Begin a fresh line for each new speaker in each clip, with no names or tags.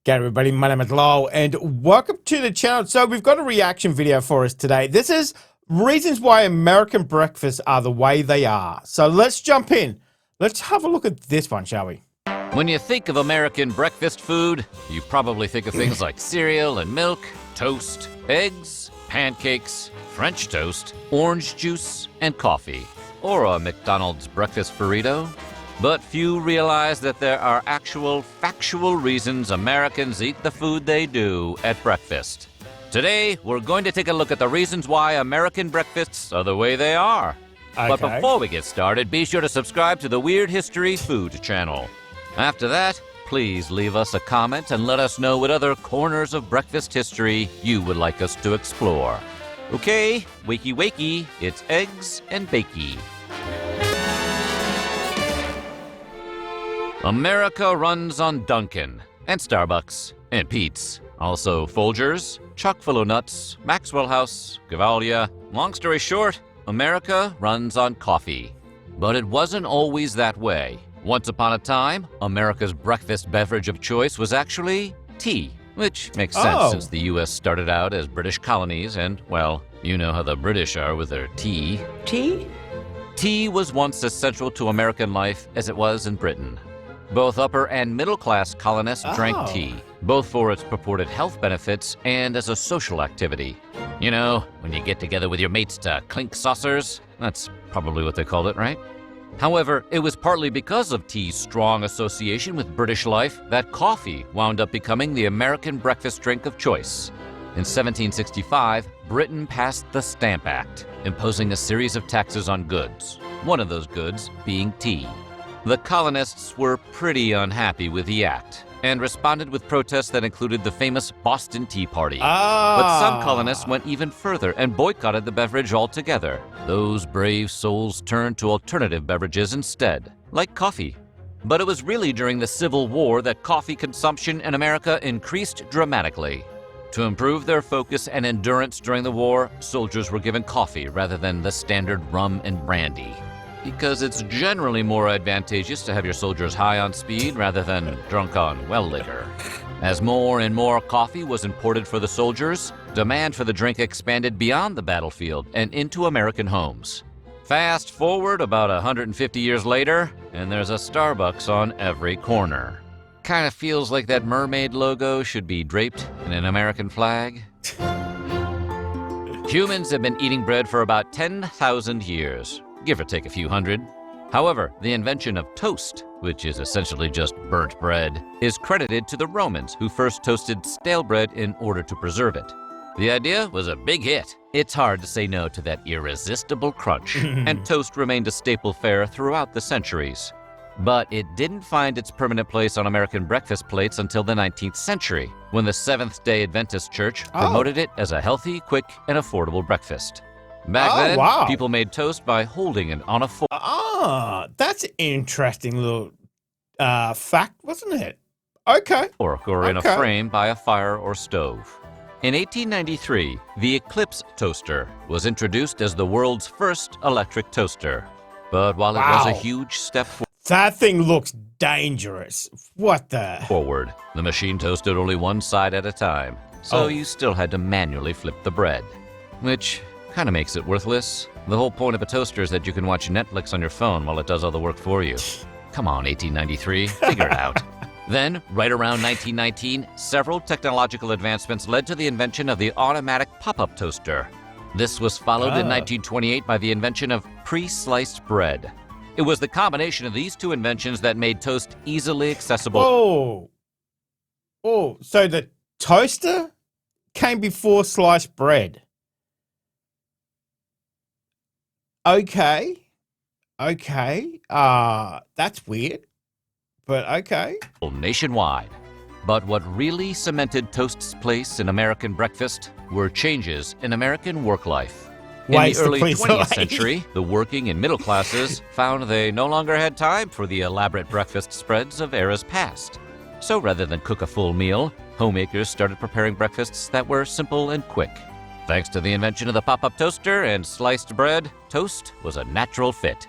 G'day everybody, my name is Lowell and welcome to the channel. So we've got a reaction video for us today. This is reasons why American breakfasts are the way they are. So let's jump in. Let's have a look at this one, shall we?
When you think of American breakfast food, you probably think of things like cereal and milk, toast, eggs, pancakes, French toast, orange juice, and coffee. Or a McDonald's breakfast burrito. But few realize that there are actual, factual reasons Americans eat the food they do at breakfast. Today, we're going to take a look at the reasons why American breakfasts are the way they are.
Okay.
But before we get started, be sure to subscribe to the Weird History Food channel. After that, please leave us a comment and let us know what other corners of breakfast history you would like us to explore. Okay, wakey wakey, it's eggs and bakey. America runs on Dunkin' and Starbucks and Pete's. Also Folgers, Chock-full Nuts, Maxwell House, Gevalia. Long story short, America runs on coffee. But it wasn't always that way. Once upon a time, America's breakfast beverage of choice was actually tea, which makes sense since the U.S. started out as British colonies and, well, you know how the British are with their tea.
Tea?
Tea was once as central to American life as it was in Britain. Both upper and middle-class colonists drank tea, both for its purported health benefits and as a social activity. You know, when you get together with your mates to clink saucers, that's probably what they called it, right? However, it was partly because of tea's strong association with British life that coffee wound up becoming the American breakfast drink of choice. In 1765, Britain passed the Stamp Act, imposing a series of taxes on goods, one of those goods being tea. The colonists were pretty unhappy with the act and responded with protests that included the famous Boston Tea Party. But some colonists went even further and boycotted the beverage altogether. Those brave souls turned to alternative beverages instead, like coffee. But it was really during the Civil War that coffee consumption in America increased dramatically. To improve their focus and endurance during the war, soldiers were given coffee rather than the standard rum and brandy. Because it's generally more advantageous to have your soldiers high on speed rather than drunk on well liquor. As more and more coffee was imported for the soldiers, demand for the drink expanded beyond the battlefield and into American homes. Fast forward about 150 years later, and there's a Starbucks on every corner. Kind of feels like that mermaid logo should be draped in an American flag. Humans have been eating bread for about 10,000 years. Give or take a few hundred. However, the invention of toast, which is essentially just burnt bread, is credited to the Romans who first toasted stale bread in order to preserve it. The idea was a big hit. It's hard to say no to that irresistible crunch, and toast remained a staple fare throughout the centuries. But it didn't find its permanent place on American breakfast plates until the 19th century, when the Seventh-day Adventist Church promoted it as a healthy, quick, and affordable breakfast. Back then, people made toast by holding it on a fork.
That's an interesting little fact, wasn't it? Okay.
Or in a frame by a fire or stove. In 1893, the Eclipse toaster was introduced as the world's first electric toaster. But while it was a huge step
that thing looks dangerous. What the?
Forward, the machine toasted only one side at a time, so you still had to manually flip the bread, which kind of makes it worthless. The whole point of a toaster is that you can watch Netflix on your phone while it does all the work for you. Come on, 1893, figure it out. Then, right around 1919, several technological advancements led to the invention of the automatic pop-up toaster. This was followed in 1928 by the invention of pre-sliced bread. It was the combination of these two inventions that made toast easily accessible.
So the toaster came before sliced bread. Okay. That's weird, but okay.
Nationwide. But what really cemented toast's place in American breakfast were changes in American work life. In the early 20th century, the working and middle classes found they no longer had time for the elaborate breakfast spreads of eras past. So rather than cook a full meal, homemakers started preparing breakfasts that were simple and quick. Thanks to the invention of the pop-up toaster and sliced bread, toast was a natural fit.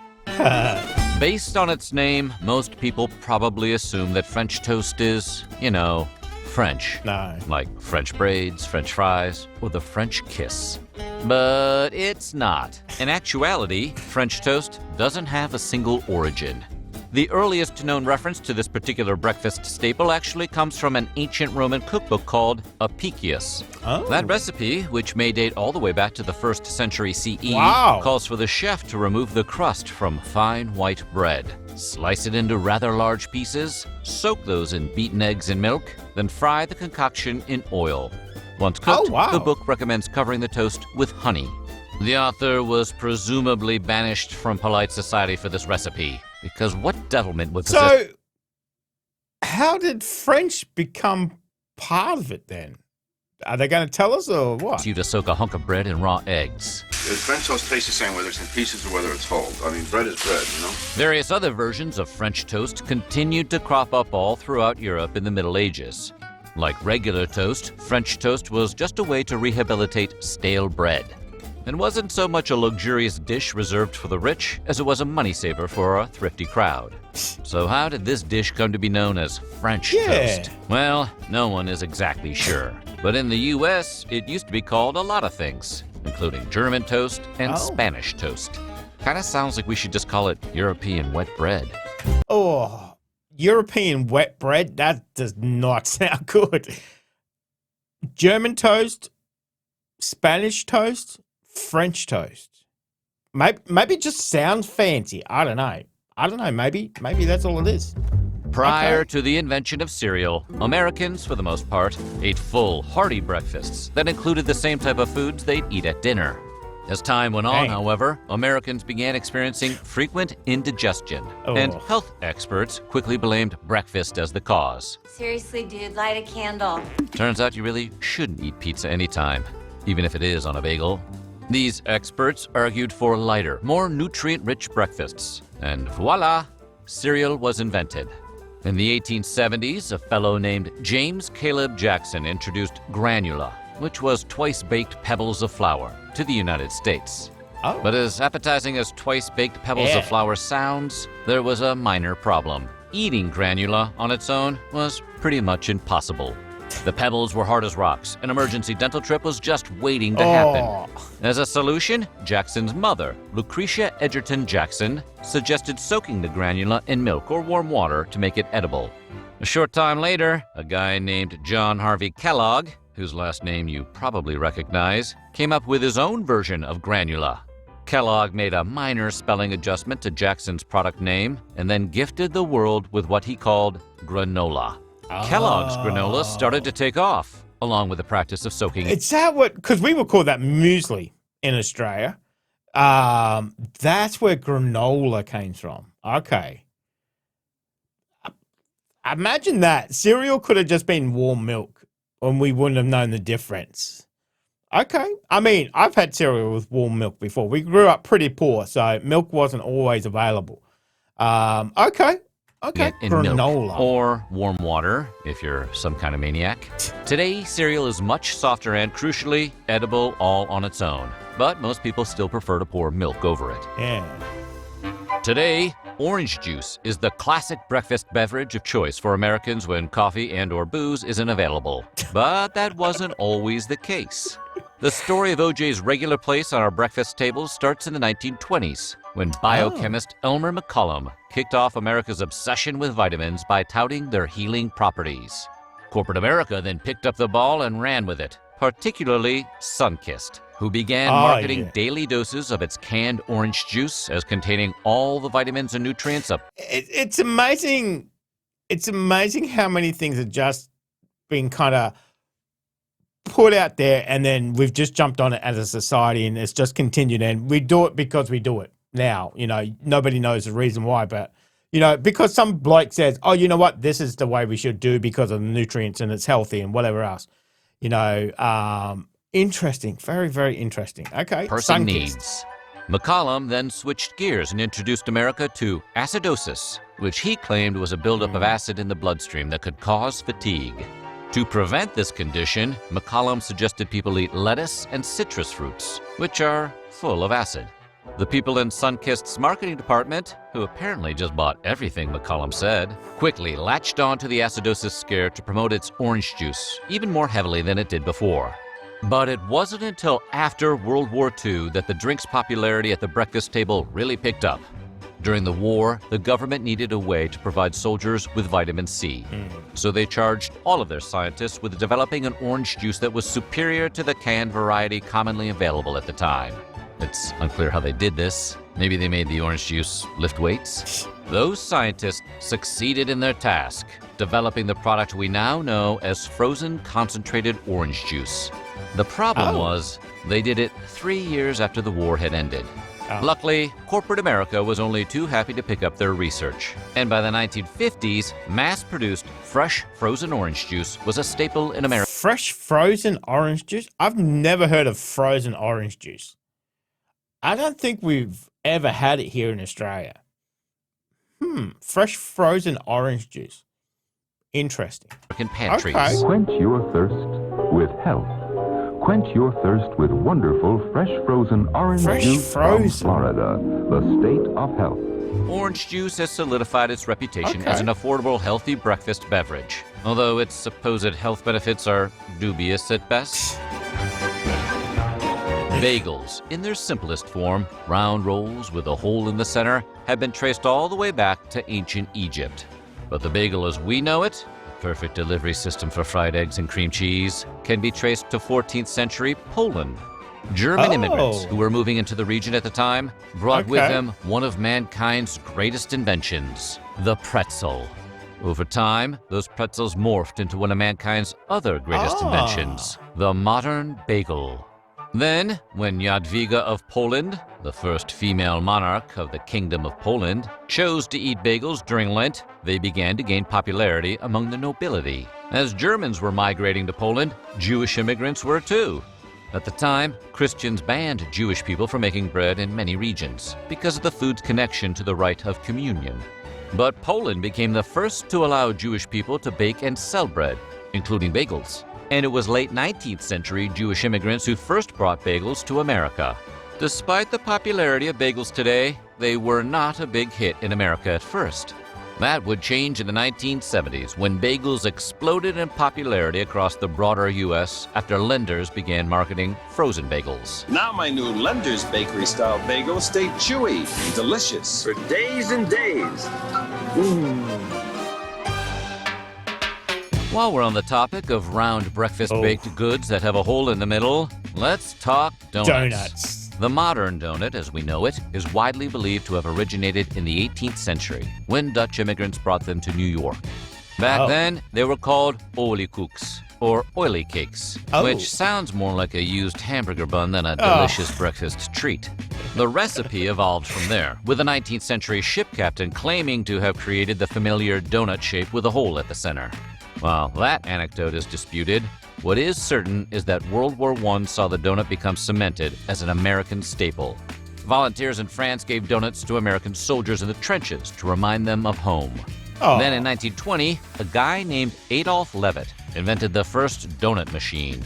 Based on its name, most people probably assume that French toast is, you know,
French.
No.
Like French braids, French fries, or the French kiss. But it's not. In actuality, French toast doesn't have a single origin. The earliest known reference to this particular breakfast staple actually comes from an ancient Roman cookbook called Apicius.
Oh.
That recipe, which may date all the way back to the 1st century CE,
Wow.
calls for the chef to remove the crust from fine white bread, slice it into rather large pieces, soak those in beaten eggs and milk, then fry the concoction in oil. Once cooked,
wow.
the book recommends covering the toast with honey. The author was presumably banished from polite society for this recipe, because what devilment would possess...
So, how did French become part of it then? Are they going to tell us or what?
you to soak a hunk of bread in raw eggs?
French toast tastes the same whether it's in pieces or whether it's whole. I mean, bread is bread, you know?
Various other versions of French toast continued to crop up all throughout Europe in the Middle Ages. Like regular toast, French toast was just a way to rehabilitate stale bread. It wasn't so much a luxurious dish reserved for the rich as it was a money saver for a thrifty crowd. So how did this dish come to be known as French toast? Well, no one is exactly sure. But in the US, it used to be called a lot of things, including German toast and Spanish toast. Kinda sounds like we should just call it European wet bread.
Oh, European wet bread? That does not sound good. German toast, Spanish toast, French toast. Maybe it just sounds fancy. I don't know. Maybe that's all it is.
Prior to the invention of cereal, Americans, for the most part, ate full, hearty breakfasts that included the same type of foods they'd eat at dinner. As time went on, however, Americans began experiencing frequent indigestion, and health experts quickly blamed breakfast as the cause.
Seriously, dude, light a candle.
Turns out you really shouldn't eat pizza anytime, even if it is on a bagel. These experts argued for lighter, more nutrient-rich breakfasts, and voila, cereal was invented. In the 1870s, a fellow named James Caleb Jackson introduced granula, which was twice-baked pebbles of flour, to the United States. But as appetizing as twice-baked pebbles of flour sounds, there was a minor problem. Eating granula on its own was pretty much impossible. The pebbles were hard as rocks. An emergency dental trip was just waiting to happen. As a solution, Jackson's mother, Lucretia Edgerton Jackson, suggested soaking the granula in milk or warm water to make it edible. A short time later, a guy named John Harvey Kellogg, whose last name you probably recognize, came up with his own version of granula. Kellogg made a minor spelling adjustment to Jackson's product name and then gifted the world with what he called granola. Kellogg's granola started to take off, along with the practice of soaking.
Is that what? Because we would call that muesli in Australia. That's where granola came from. Okay. Imagine that. Cereal could have just been warm milk, and we wouldn't have known the difference. Okay. I mean, I've had cereal with warm milk before. We grew up pretty poor, so milk wasn't always available. Okay. Okay,
in
granola.
Milk or warm water, if you're some kind of maniac. Today, cereal is much softer and, crucially, edible all on its own. But most people still prefer to pour milk over it.
Yeah.
Today, orange juice is the classic breakfast beverage of choice for Americans when coffee and or booze isn't available. But that wasn't always the case. The story of OJ's regular place on our breakfast tables starts in the 1920s, when biochemist Elmer McCollum kicked off America's obsession with vitamins by touting their healing properties. Corporate America then picked up the ball and ran with it, particularly Sunkist, who began marketing daily doses of its canned orange juice as containing all the vitamins and nutrients of...
It's amazing. It's amazing how many things have just been kind of put out there, and then we've just jumped on it as a society, and it's just continued, and we do it because we do it now. You know, nobody knows the reason why, but you know, because some bloke says, oh, you know what, this is the way we should do because of the nutrients and it's healthy and whatever else. You know, interesting, very, very interesting. Okay,
person needs. McCollum then switched gears and introduced America to acidosis, which he claimed was a buildup of acid in the bloodstream that could cause fatigue. To prevent this condition, McCollum suggested people eat lettuce and citrus fruits, which are full of acid. The people in Sunkist's marketing department, who apparently just bought everything McCollum said, quickly latched on to the acidosis scare to promote its orange juice even more heavily than it did before. But it wasn't until after World War II that the drink's popularity at the breakfast table really picked up. During the war, the government needed a way to provide soldiers with vitamin C. So they charged all of their scientists with developing an orange juice that was superior to the canned variety commonly available at the time. It's unclear how they did this. Maybe they made the orange juice lift weights? Those scientists succeeded in their task, developing the product we now know as frozen concentrated orange juice. The problem was, they did it 3 years after the war had ended. Luckily, corporate America was only too happy to pick up their research. And by the 1950s, mass-produced fresh frozen orange juice was a staple in America.
Fresh frozen orange juice? I've never heard of frozen orange juice. I don't think we've ever had it here in Australia. Fresh frozen orange juice. Interesting.
Pantries.
Okay.
Quench your thirst with health. Quench your thirst with wonderful fresh frozen orange juice from Florida, the state of health.
Orange juice has solidified its reputation as an affordable, healthy breakfast beverage, although its supposed health benefits are dubious at best. Bagels, in their simplest form, round rolls with a hole in the center, have been traced all the way back to ancient Egypt. But the bagel as we know it, the perfect delivery system for fried eggs and cream cheese, can be traced to 14th century Poland. German immigrants who were moving into the region at the time brought with them one of mankind's greatest inventions, the pretzel. Over time, those pretzels morphed into one of mankind's other greatest inventions, the modern bagel. Then, when Jadwiga of Poland, the first female monarch of the Kingdom of Poland, chose to eat bagels during Lent, they began to gain popularity among the nobility. As Germans were migrating to Poland, Jewish immigrants were too. At the time, Christians banned Jewish people from making bread in many regions because of the food's connection to the rite of communion. But Poland became the first to allow Jewish people to bake and sell bread, including bagels. And it was late 19th century Jewish immigrants who first brought bagels to America. Despite the popularity of bagels today, they were not a big hit in America at first. That would change in the 1970s when bagels exploded in popularity across the broader U.S. after Lender's began marketing frozen bagels.
Now my new Lender's bakery-style bagels stay chewy and delicious for days and days.
While we're on the topic of round breakfast-baked goods that have a hole in the middle, let's talk donuts. The modern donut, as we know it, is widely believed to have originated in the 18th century, when Dutch immigrants brought them to New York. Back then, they were called oliekoeks, or oily cakes, which sounds more like a used hamburger bun than a delicious breakfast treat. The recipe evolved from there, with a 19th century ship captain claiming to have created the familiar donut shape with a hole at the center. While that anecdote is disputed, what is certain is that World War I saw the donut become cemented as an American staple. Volunteers in France gave donuts to American soldiers in the trenches to remind them of home. Then in 1920, a guy named Adolf Levitt invented the first donut machine.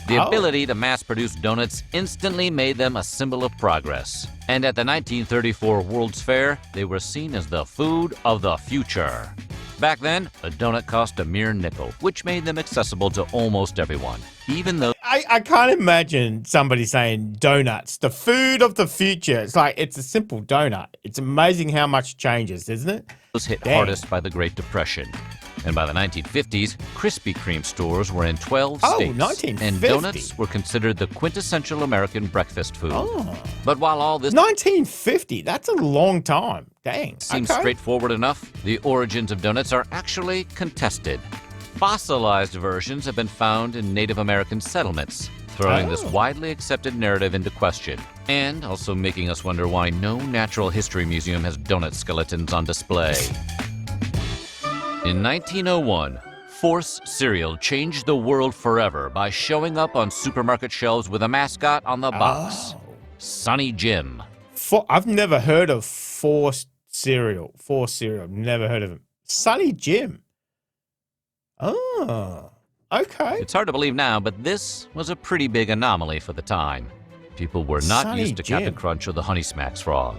The ability to mass-produce donuts instantly made them a symbol of progress. And at the 1934 World's Fair, they were seen as the food of the future. Back then, a donut cost a mere nickel, which made them accessible to almost everyone, even though
I can't imagine somebody saying donuts, the food of the future. It's like, it's a simple donut. It's amazing how much changes, isn't it?
was hit hardest by the Great Depression. And by the 1950s, Krispy Kreme stores were in 12 states.
1950.
And donuts were considered the quintessential American breakfast food. But while all this
1950, that's a long time. Dang.
seems straightforward enough, the origins of donuts are actually contested. Fossilized versions have been found in Native American settlements, throwing this widely accepted narrative into question, and also making us wonder why no natural history museum has donut skeletons on display. In 1901, Force cereal changed the world forever by showing up on supermarket shelves with a mascot on the box, Sunny Jim.
I've never heard of Force cereal. Force cereal. Never heard of him. Sunny Jim. Oh, okay.
It's hard to believe now, but this was a pretty big anomaly for the time. People were not
Sonny
used to Captain
Jim.
Crunch or the Honey Smacks frog.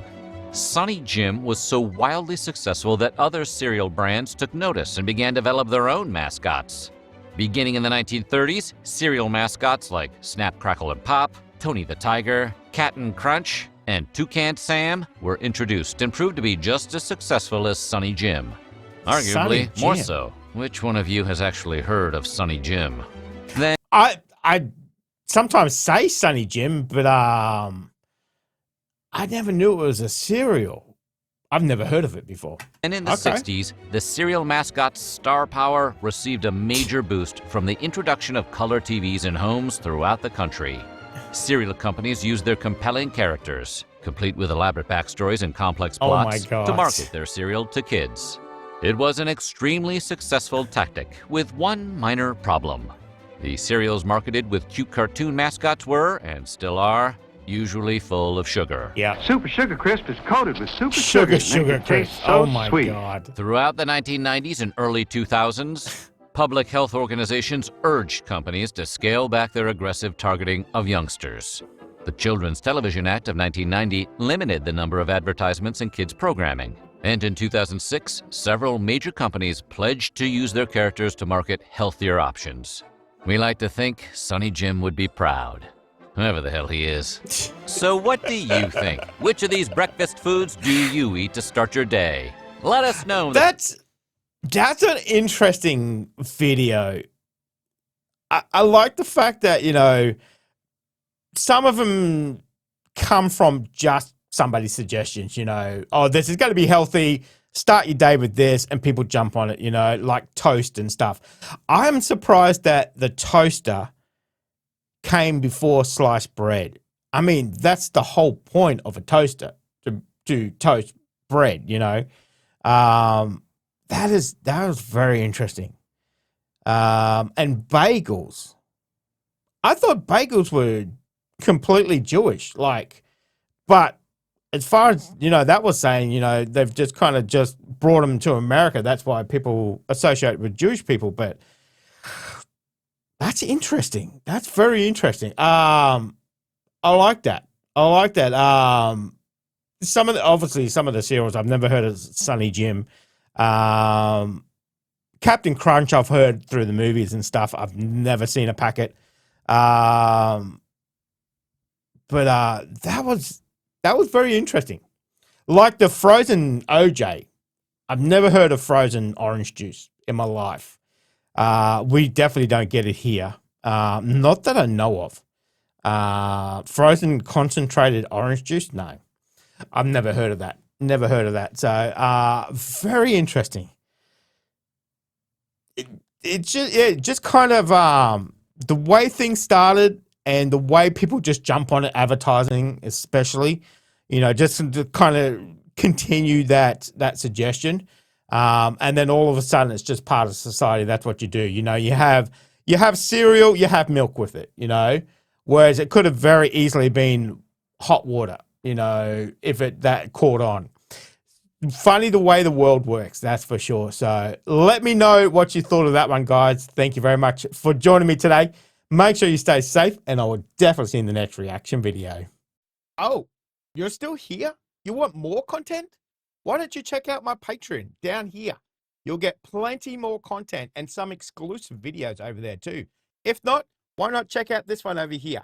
Sonny Jim was so wildly successful that other cereal brands took notice and began to develop their own mascots. Beginning in the 1930s, cereal mascots like Snap, Crackle, and Pop, Tony the Tiger, Captain Crunch, and Toucan Sam were introduced and proved to be just as successful as Sonny Jim. Arguably,
Sonny
more
Jim.
so. Which one of you has actually heard of Sonny Jim? Then
I sometimes say Sonny Jim, but I never knew it was a cereal. I've never heard of it before.
And in the
Okay.
60s, the cereal mascot's star power received a major boost from the introduction of color TVs in homes throughout the country. Cereal companies used their compelling characters, complete with elaborate backstories and complex
Oh my
plots,
God.
to market their cereal to kids. It was an extremely successful tactic, with one minor problem. The cereals marketed with cute cartoon mascots were, and still are, usually full of sugar.
Yeah.
Super Sugar Crisp is coated with super
Sugar
to make it taste
crisp.
so
Oh my
sweet.
God.
Throughout the 1990s and early 2000s, public health organizations urged companies to scale back their aggressive targeting of youngsters. The Children's Television Act of 1990 limited the number of advertisements in kids' programming. And in 2006, several major companies pledged to use their characters to market healthier options. We like to think Sonny Jim would be proud, whoever the hell he is. So what do you think? Which of these breakfast foods do you eat to start your day? Let us know.
That's an interesting video. I like the fact that, you know, some of them come from just somebody's suggestions, you know. Oh, this is going to be healthy. Start your day with this, and people jump on it, you know, like toast and stuff. I'm surprised that the toaster came before sliced bread. I mean, that's the whole point of a toaster, to toast bread, you know. That was very interesting. And bagels. I thought bagels were completely Jewish, like, but as far as, you know, that was saying, you know, they've just kind of just brought them to America. That's why people associate with Jewish people. But that's interesting. That's very interesting. I like that. I like that. Obviously some of the cereals I've never heard of Sonny Jim. Captain Crunch I've heard through the movies and stuff. I've never seen a packet. But that was very interesting. Like the frozen OJ. I've never heard of frozen orange juice in my life. We definitely don't get it here. Not that I know of. Frozen concentrated orange juice? No. I've never heard of that. Never heard of that. So, very interesting. It just kind of the way things started and the way people just jump on it, advertising especially, you know, just to kind of continue that suggestion. And then all of a sudden it's just part of society. That's what you do. You know, you have cereal, you have milk with it, you know, whereas it could have very easily been hot water, you know, if that caught on. Funny the way the world works, that's for sure. So let me know what you thought of that one, guys. Thank you very much for joining me today. Make sure you stay safe, and I will definitely see you in the next reaction video. Oh, you're still here? You want more content? Why don't you check out my Patreon down here? You'll get plenty more content and some exclusive videos over there too. If not, why not check out this one over here?